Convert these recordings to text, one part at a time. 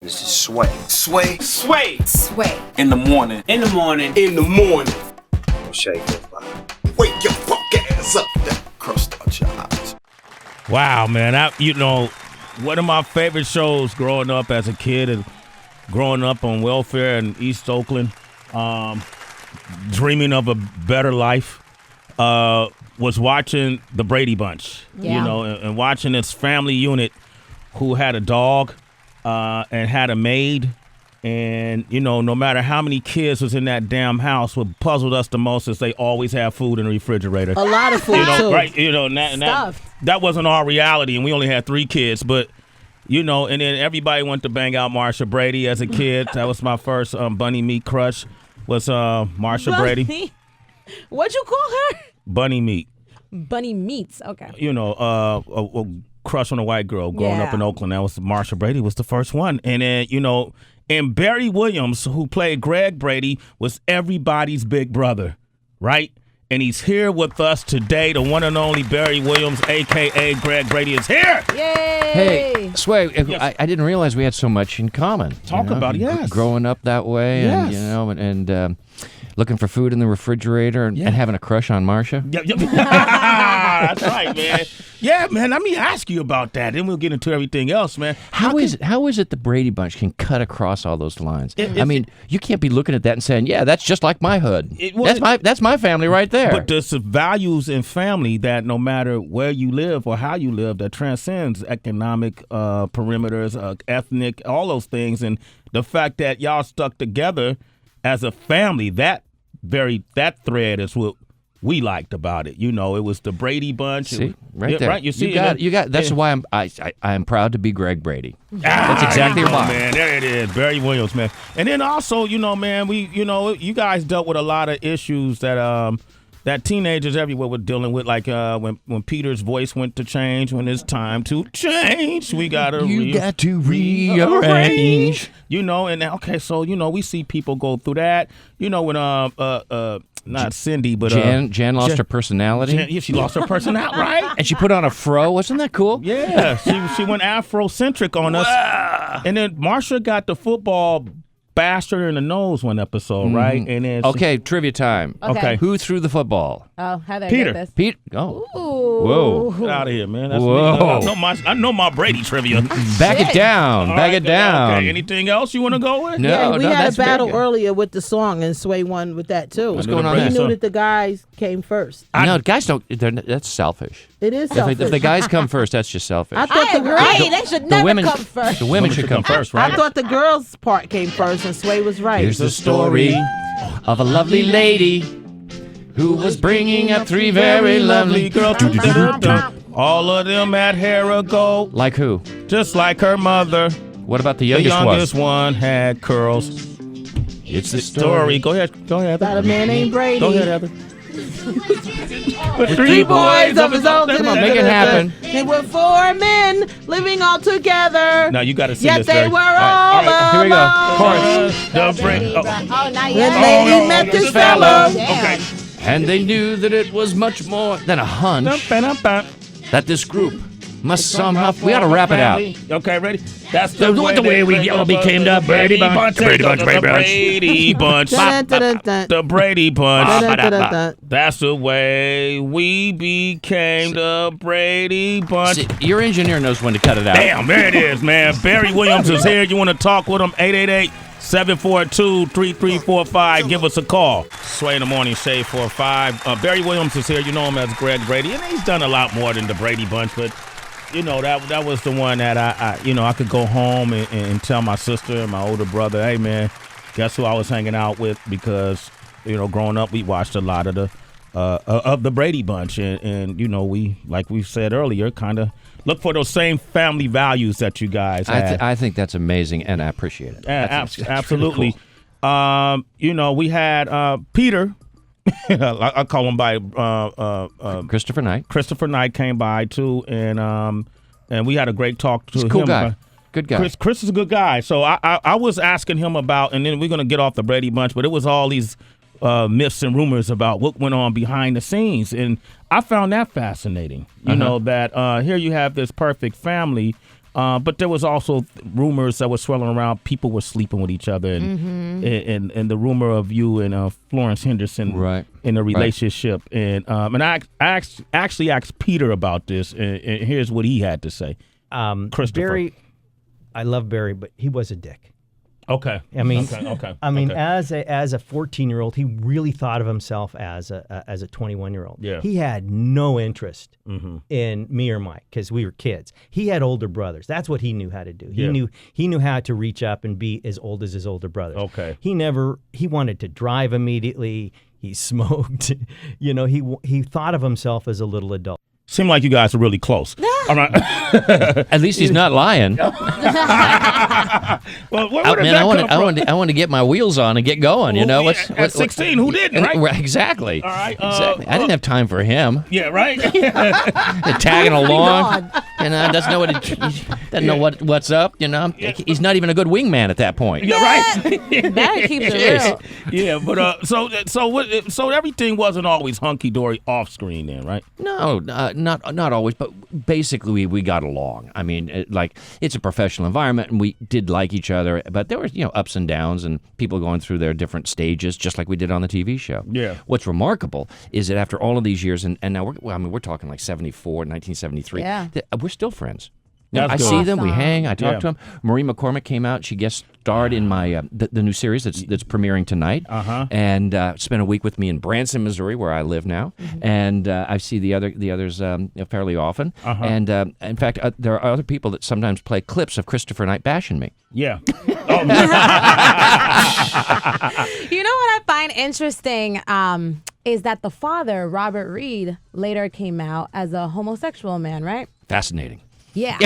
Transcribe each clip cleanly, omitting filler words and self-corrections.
This is Sway. Sway. Sway. Sway. In the morning. In the morning. In the morning. Shake it. Wake your punk ass up. That crust out your eyes. Wow, man. One of my favorite shows growing up as a kid and growing up on welfare in East Oakland, dreaming of a better life, was watching the Brady Bunch. Yeah. You know, and watching this family unit who had a dog and had a maid. And, you know, no matter how many kids was in that damn house, what puzzled us the most is they always have food in the refrigerator. A lot of food, too. Right? You know, and that wasn't our reality, and we only had 3 kids. But, you know, and then everybody went to bang out Marsha Brady as a kid. That was my first bunny meat crush, was Marsha Brady. What'd you call her? Bunny meat. Bunny meats, okay. You know, a crush on a white girl growing up in Oakland. That was Marsha Brady was the first one. And then, you know, and Barry Williams, who played Greg Brady, was everybody's big brother, right? And he's here with us today. The one and only Barry Williams, a.k.a. Greg Brady, is here. Yay! Hey, Sway, Yes. I didn't realize we had so much in common. Talk about it, yes. Growing up that way, Yes. and, you know, and looking for food in the refrigerator and having a crush on Marsha. Yep. That's right, man. Yeah, man, let me ask you about that. Then we'll get into everything else, man. How is it the Brady Bunch can cut across all those lines? I mean, you can't be looking at that and saying, yeah, that's just like my hood. That's my family right there. But there's values in family that no matter where you live or how you live, that transcends economic perimeters, ethnic, all those things. And the fact that y'all stuck together as a family, that thread is what we liked about it. You know, it was the Brady Bunch. See, right there. Right, you see, you got. That's why I'm proud to be Greg Brady. That's exactly why. Man, there it is, Barry Williams, man. And then also, you know, man, you guys dealt with a lot of issues that teenagers everywhere were dealing with, like when Peter's voice went to change, when it's time to change, we gotta got to rearrange. You know, and okay, so you know, we see people go through that. You know, when not Cindy, but Jan lost her personality. She lost her personality, right? And she put on a fro. Wasn't that cool? Yeah, she went Afrocentric on us. And then Marsha got the football bastard in the nose one episode, right? And then Okay, trivia time. Okay. Who threw the football? Oh, how they Peter. get this? Pete. Oh. Ooh. Whoa. Get out of here, man. That's Whoa. me. I know my Brady trivia. Back it down. All Back right, it down. Okay. Anything else you want to go with? No, Yeah, we had that's a battle very good. earlier with the song, and Sway won with that, too. What's going on He there? knew that the guys came first. No, guys don't. That's selfish. It is If selfish. the guys come first, that's just selfish. I thought the girls. They should never women, come first. The women should come first, right? I thought the girls' part came first, and Sway was right. Here's the story of a lovely lady who was bringing up 3 very lovely girls. All of them had hair of gold, Like who? just like her mother. What about the The youngest, youngest one had curls. It's the Story. Go ahead, About a Heather. man named Brady. Go ahead, Heather. With 3 boys of his own. Come on, make it happen. They were 4 men living all together. Now you got to sing Yet this. they Barry. were All right, all Here we go. alone. The Brady. Oh. Oh, not When yet. they met this fellow. Okay. And they knew that it was much more than a hunch that this group must somehow. We got to wrap it out. Okay, ready? That's the way we all became the Brady Bunch. The Brady Bunch. Dun, dun, dun, dun. The Brady Dun, Bunch. dun, dun, dun, dun. That's the way we became the Brady Bunch. See, your engineer knows when to cut it out. Damn, there it is, man. Barry Williams is here. You want to talk with him? 888-742-3345. Give us a call. Sway in the Morning, Shade 45. Barry Williams is here. You know him as Greg Brady. And he's done a lot more than the Brady Bunch, but you know, that was the one that I could go home and tell my sister and my older brother, hey, man, guess who I was hanging out with? Because, you know, growing up, we watched a lot of the Brady Bunch. And you know, we, like we said earlier, kind of look for those same family values that you guys had. I think that's amazing, and I appreciate it. That's Absolutely. really cool. You know, we had Peter. I call him by Christopher Knight. Christopher Knight came by too, and we had a great talk to He's a him. cool guy. Good guy. Chris is a good guy. So I was asking him about, and then we're gonna get off the Brady Bunch, but it was all these myths and rumors about what went on behind the scenes, and I found that fascinating. You know that here you have this perfect family But there was also rumors that were swirling around. People were sleeping with each other, and the rumor of you and Florence Henderson in a relationship. And I actually asked Peter about this, and here's what he had to say. Christopher. Barry, I love Barry, but he was a dick. Okay. I mean, okay. as a 14-year-old, he really thought of himself as a 21-year-old. Yeah. He had no interest in me or Mike because we were kids. He had older brothers. That's what he knew how to do. He knew how to reach up and be as old as his older brothers. Okay. He wanted to drive immediately. He smoked. He thought of himself as a little adult. Seemed like you guys are really close. All right. At least he's not lying. Well, I want to get my wheels on and get going. You know, at 16, who didn't? Right? Exactly. All right. Exactly. I didn't have time for him. Yeah. Right. Tagging along. Doesn't know what's up. He's not even a good wingman at that point. Yeah. Right. That keeps it real. Yeah. But so everything wasn't always hunky dory off screen then, right? No, not always, but basically we got along. I mean, it's a professional environment, and we did like each other, but there were ups and downs, and people going through their different stages, just like we did on the TV show. Yeah. What's remarkable is that after all of these years, and now we're talking like 74, 1973. Yeah. We're still friends. That's I good. see them, we hang, I talk Yeah. to them. Marie McCormick came out. She guest starred in my the new series that's premiering tonight, and spent a week with me in Branson, Missouri, where I live now. And I see the others fairly often. And in fact, there are other people that sometimes play clips of Christopher Knight bashing me. Yeah. You know what I find interesting is that the father, Robert Reed, later came out as a homosexual man, right? Fascinating. Yeah.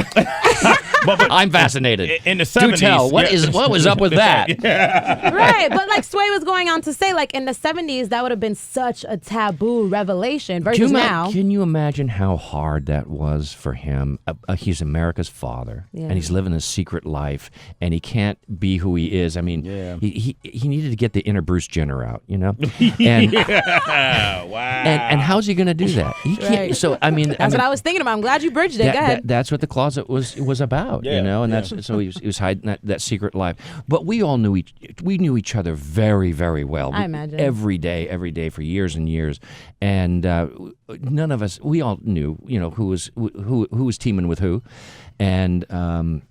But I'm fascinated. in the 70s. Do tell. What was up with that? Right. But like Sway was going on to say, like in the 70s, that would have been such a taboo revelation versus now. Can you imagine how hard that was for him? He's America's father, and he's living a secret life, and he can't be who he is. I mean, he needed to get the inner Bruce Jenner out, And, wow. And how's he going to do that? He can't. Right. So I mean, That's what I was thinking about. I'm glad you bridged it. Go ahead. That's what the closet was about, and that's so he was hiding that secret life. But we all knew each other very, very well. I imagine every day for years and years, and none of us. We all knew, who was teaming with who, and.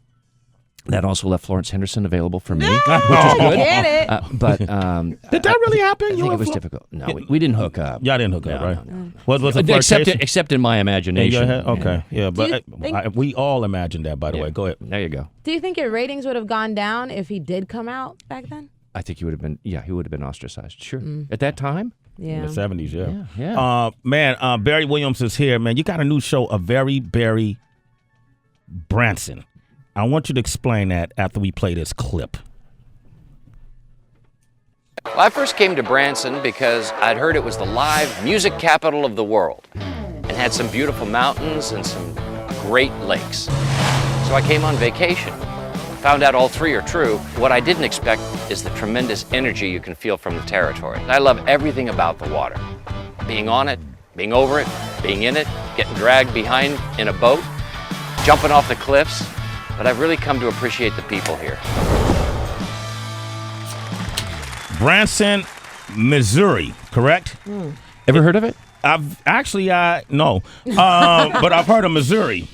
That also left Florence Henderson available for me, which is good. Get it. But did that really happen? I think it was difficult. No, we didn't hook up. Y'all didn't hook up, right? No. What was the flirtation? Except in my imagination. In your head? Okay, yeah, but think- we all imagined that. By the way, go ahead. There you go. Do you think your ratings would have gone down if he did come out back then? I think he would have been. Yeah, he would have been ostracized. Sure. At that time. Yeah. In the 70s, Yeah. Man, Barry Williams is here, man. You got a new show, A Very Barry Branson. I want you to explain that after we play this clip. Well, I first came to Branson because I'd heard it was the live music capital of the world and had some beautiful mountains and some great lakes. So I came on vacation. Found out all three are true. What I didn't expect is the tremendous energy you can feel from the territory. I love everything about the water. Being on it, being over it, being in it, getting dragged behind in a boat, jumping off the cliffs. But I've really come to appreciate the people here. Branson, Missouri, correct? Ever heard of it? I've actually, no, but I've heard of Missouri.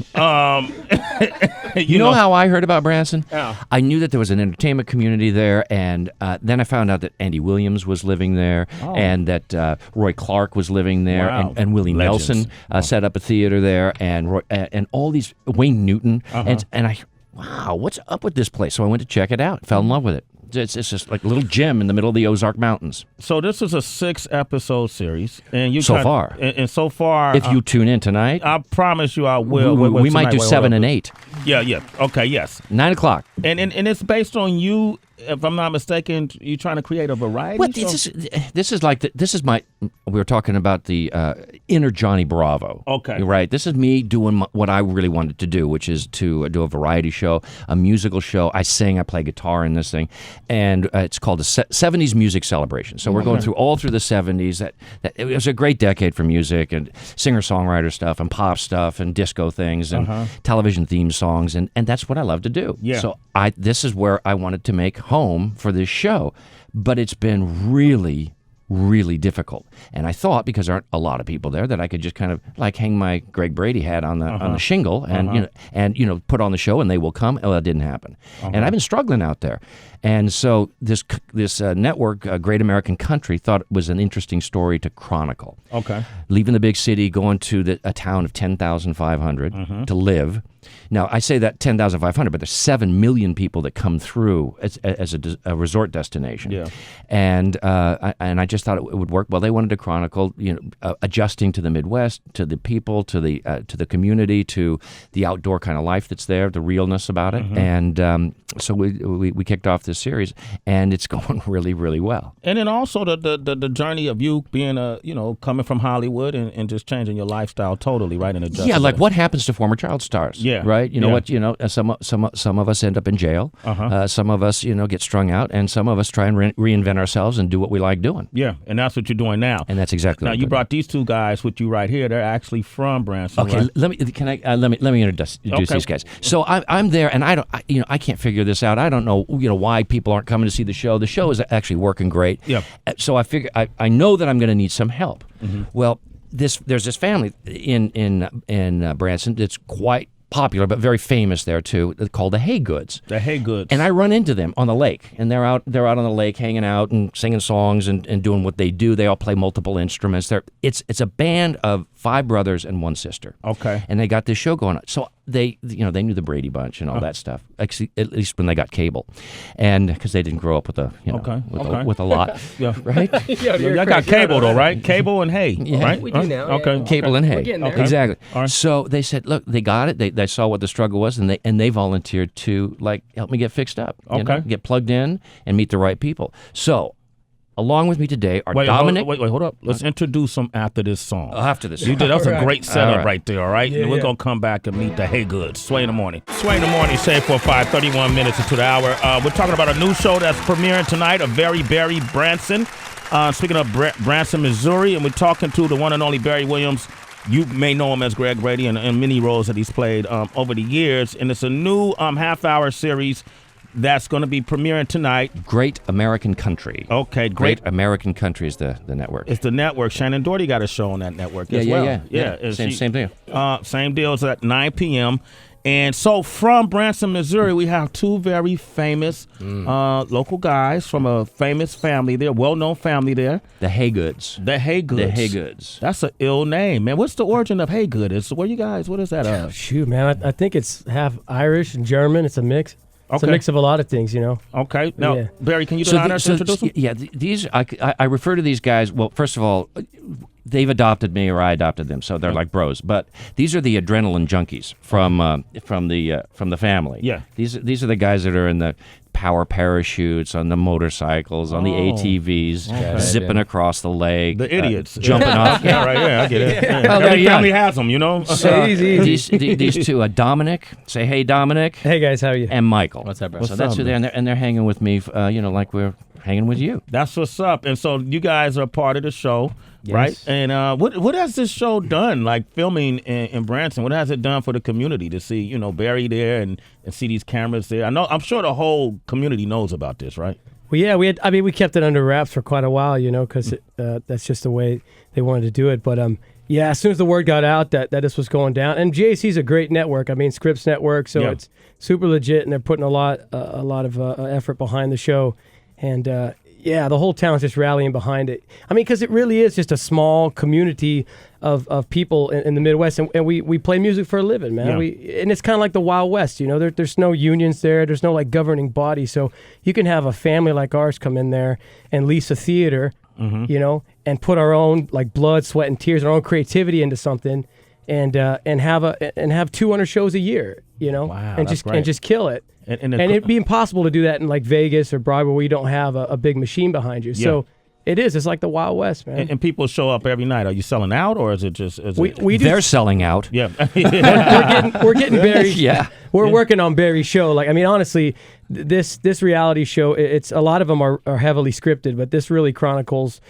You know how I heard about Branson? Yeah. I knew that there was an entertainment community there, and then I found out that Andy Williams was living there, and that Roy Clark was living there, Wow. and Willie Legends. Nelson set up a theater there, and all these, Wayne Newton, and wow, what's up with this place? So I went to check it out, fell in love with it. It's just like a little gem in the middle of the Ozark Mountains. So this is a 6-episode series, and you So far. and so far, If you tune in tonight, I promise you, I will. we might tonight, do wait, 7 hold and up. 8. Yeah. Okay. Yes. 9 o'clock. And it's based on you if I'm not mistaken, you're trying to create a variety What show? this is my. We were talking about the inner Johnny Bravo. Okay. Right. This is me doing what I really wanted to do, which is to do a variety show, a musical show. I sing, I play guitar in this thing, and it's called the 70s Music Celebration. So we're going through all through the 70s. That it was a great decade for music and singer-songwriter stuff and pop stuff and disco things and television theme songs, and that's what I love to do. Yeah. So this is where I wanted to make home for this show, but it's been really difficult. And I thought, because there aren't a lot of people there, that I could just kind of like hang my Greg Brady hat on the shingle and put on the show and they will come. Oh, that didn't happen. And I've been struggling out there. And so this network, Great American Country, thought it was an interesting story to chronicle. Okay. Leaving the big city, going to a town of 10,500 to live. Now, I say that 10,500, but there's 7 million people that come through as a resort destination. Yeah. And I just thought it would work. Well, they wanted to chronicle, adjusting to the Midwest, to the people, to the community, to the outdoor kind of life that's there, the realness about it. And so we kicked off this series, and it's going really, really well. And then also the journey of you being coming from Hollywood and just changing your lifestyle totally, right? Yeah, like what happens to former child stars? Yeah. Right. Some of us end up in jail. Some of us get strung out, and some of us try and reinvent ourselves and do what we like doing. Yeah, and that's what you're doing now. And that's exactly. Now what you brought these two guys with you right here. They're actually from Branson. Okay, right? let me introduce these guys. So I'm there, and I can't figure this out. I don't know why people aren't coming to see the show. The show is actually working great. Yeah. So I figure I know that I'm going to need some help. Well, there's this family in Branson that's quite popular but very famous there too, called the Haygoods. The Haygoods. And I run into them on the lake, and they're out on the lake hanging out and singing songs and doing what they do. They all play multiple instruments. It's a band of 5 brothers and 1 sister. Okay. And they got this show going on. So they knew the Brady Bunch and all that stuff. Actually, at least when they got cable, and because they didn't grow up with with a lot. Yeah. Right. I got cable though, right? Cable and hay, right? We do now. Okay. Cable and hay. We're getting there. Okay. Exactly. All right. So they said, look, they got it. They saw what the struggle was, and they volunteered to help me get fixed up. Okay. Get plugged in and meet the right people. So along with me today are Dominic. Wait, hold up. Let's introduce them after this song. After this. You did. That's a great setup All right there, all right? And we're going to come back and meet the Haygoods. Sway in the morning. Sway in the morning, say 45, 31 minutes into the hour. We're talking about a new show that's premiering tonight, A Very Barry Branson. Speaking of Branson, Missouri, and we're talking to the one and only Barry Williams. You may know him as Greg Brady and many roles that he's played over the years. And it's a new half-hour series that's going to be premiering tonight. Great American Country. Okay, Great American Country is the network. It's the network. Shannon Doherty got a show on that network as well. Yeah. Same deal. Same deal. It's at 9 p.m. And so from Branson, Missouri, we have 2 very famous local guys from a famous family there, well-known family there. The Haygoods. The Haygoods. The Haygoods. That's an ill name, man. What's the origin of Haygood? What is that? Shoot, man, I think it's half Irish and German. It's a mix. It's a mix of a lot of things, Okay. Now, Yeah. Barry, can you do the honors to introduce them? Yeah, these I refer to these guys. Well, first of all, they've adopted me or I adopted them, so they're like bros. But these are the adrenaline junkies from the family. Yeah. These are the guys that are in the power parachutes, on the motorcycles, on the ATVs, zipping across the lake. The idiots. Jumping off. Yeah, right, yeah, I get it. Yeah. Well, Every yeah. family has them, So Easy. these two, Dominic, say hey, Dominic. Hey guys, how are you? And Michael. What's up, bro? So that's who they're, and they're hanging with me, like we're hanging with you. That's what's up. And so you guys are part of the show, right? And what has this show done, like filming in Branson? What has it done for the community to see, Barry there and see these cameras there? I'm sure the whole community knows about this, right? Well, yeah, we kept it under wraps for quite a while, because that's just the way they wanted to do it. But yeah, as soon as the word got out that this was going down, and GAC's a great network. I mean, Scripps Network, so it's super legit, and they're putting a lot of effort behind the show. And the whole town's just rallying behind it. I mean, because it really is just a small community of people in the Midwest, and we play music for a living, man. And it's kind of like the Wild West, There's no unions there. There's no governing body, so you can have a family like ours come in there and lease a theater, and put our own blood, sweat, and tears, our own creativity into something. and have 200 shows a year, you know, Wow, and that's just kill it. And it'd be impossible to do that in like Vegas or Broadway where you don't have a big machine behind you. So it's like the Wild West, man. and people show up every night. Are you selling out, or is it just? They're selling out. Yeah. we're getting Barry. Yeah. We're working on Barry's show. Like, I mean, honestly, this reality show, it's a lot of them are heavily scripted, but this really chronicles,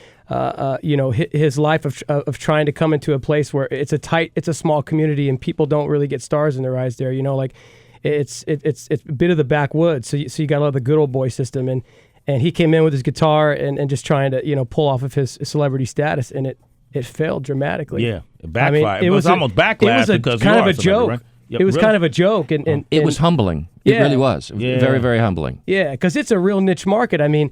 his life of trying to come into a place where it's a small community and people don't really get stars in their eyes there. You know, like it's a bit of the backwoods. So you got a lot of the good old boy system, and he came in with his guitar and just trying to pull off of his celebrity status, and it failed dramatically. Yeah, it backfired. I mean, it was almost backlash because kind of a celebrity, joke. right? Yep, it was kind of a joke, and it was humbling. It really was. Yeah. Very, very humbling. Yeah, because it's a real niche market. I mean,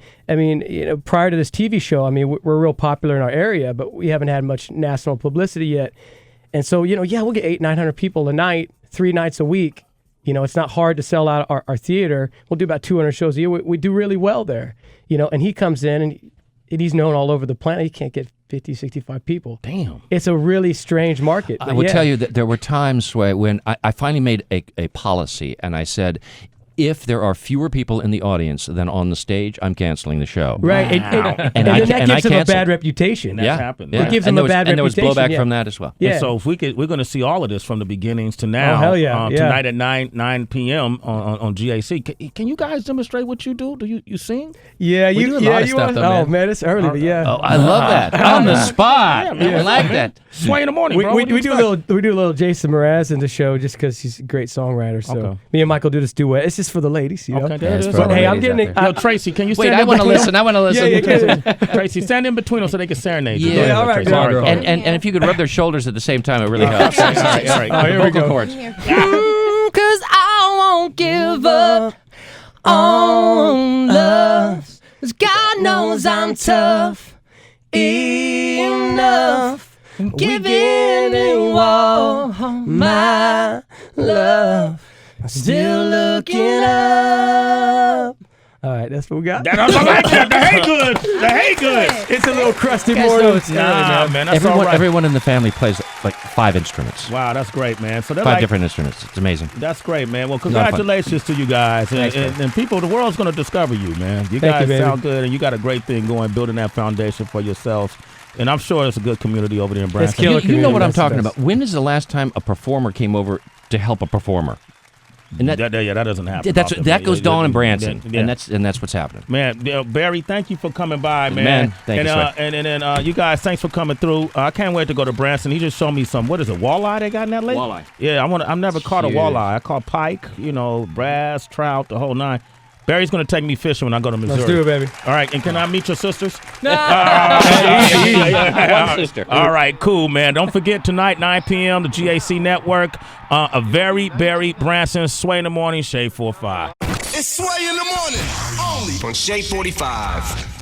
prior to this TV show, I mean, we're real popular in our area, but we haven't had much national publicity yet. And so, we'll get 800-900 people a night, 3 nights a week. It's not hard to sell out our theater. We'll do about 200 shows a year. We do really well there. And he comes in and he's known all over the planet. He can't get 50, 65 people. Damn. It's a really strange market. I will tell you that there were times, Sway, when I finally made a policy, and I said, if there are fewer people in the audience than on the stage, I'm canceling the show. Right. And then that gives them a canceled. bad reputation. That's happened. Yeah. It gives them a bad reputation. And there was blowback from that as well. Yeah. And so if we're going to see all of this from the beginnings to now, Oh, hell yeah. tonight at 9 p.m. on GAC. Can you guys demonstrate what you do? Do you sing? Yeah, We do a lot of stuff, though, man. Oh man, it's early, but yeah. Oh, I love that. On the spot. I like that. Sway in the morning, bro. We do a little Jason Mraz in the show just because he's a great songwriter. So Okay. me and Michael do this duet. It's just for the ladies, you know. Okay, there it is. for the Hey, I'm ladies getting out it. Yo, Tracy, can you Wait, stand I in want to between listen. I want to listen. Yeah. Tracy, stand in between them so they can serenade you. Yeah. Go ahead, all right, Tracy. go on, All go right, on. And if you could rub their shoulders at the same time, it really helps. all right. Oh, here we Vocal go. cords. Cause I won't give up on love. 'Cause God knows I'm tough enough. Giving you all my love. Still looking up. All right, that's what we got. I like that. The hay good. The hay good. It's a little crusty Guys morning. know it's early, Nah, man, that's all right. Everyone in the family plays like 5 instruments. Wow, that's great, man. So they're 5 like, different instruments. It's amazing. That's great, man. Well, lot of fun. congratulations to you guys. And, Thanks, man. and people, the world's going to discover you, man. You Thank guys you, baby. sound good, and you got a great thing going, building that foundation for yourselves. And I'm sure it's a good community over there in Branson. killer You know what I'm community, that's the talking best. about. When is the last time a performer came over to help a performer? And that that doesn't happen. that's often, that man. goes Yeah, down in yeah, Branson, yeah. and that's what's happening. Man, Barry, thank you for coming by, man. Man, thank and, you, Sway. and then you guys, thanks for coming through. I can't wait to go to Branson. He just showed me some. What is it? Walleye they got in that lake? Walleye. Yeah, I've never caught a Huge. walleye. I caught pike, bass, trout, the whole nine. Barry's gonna take me fishing when I go to Missouri. Let's do it, baby. All right, and can I meet your sisters? One sister. All right, cool, man. Don't forget tonight, 9 p.m. the GAC Network. A very Barry Branson, Sway in the Morning, Shade 45. It's Sway in the morning, only on Shade 45.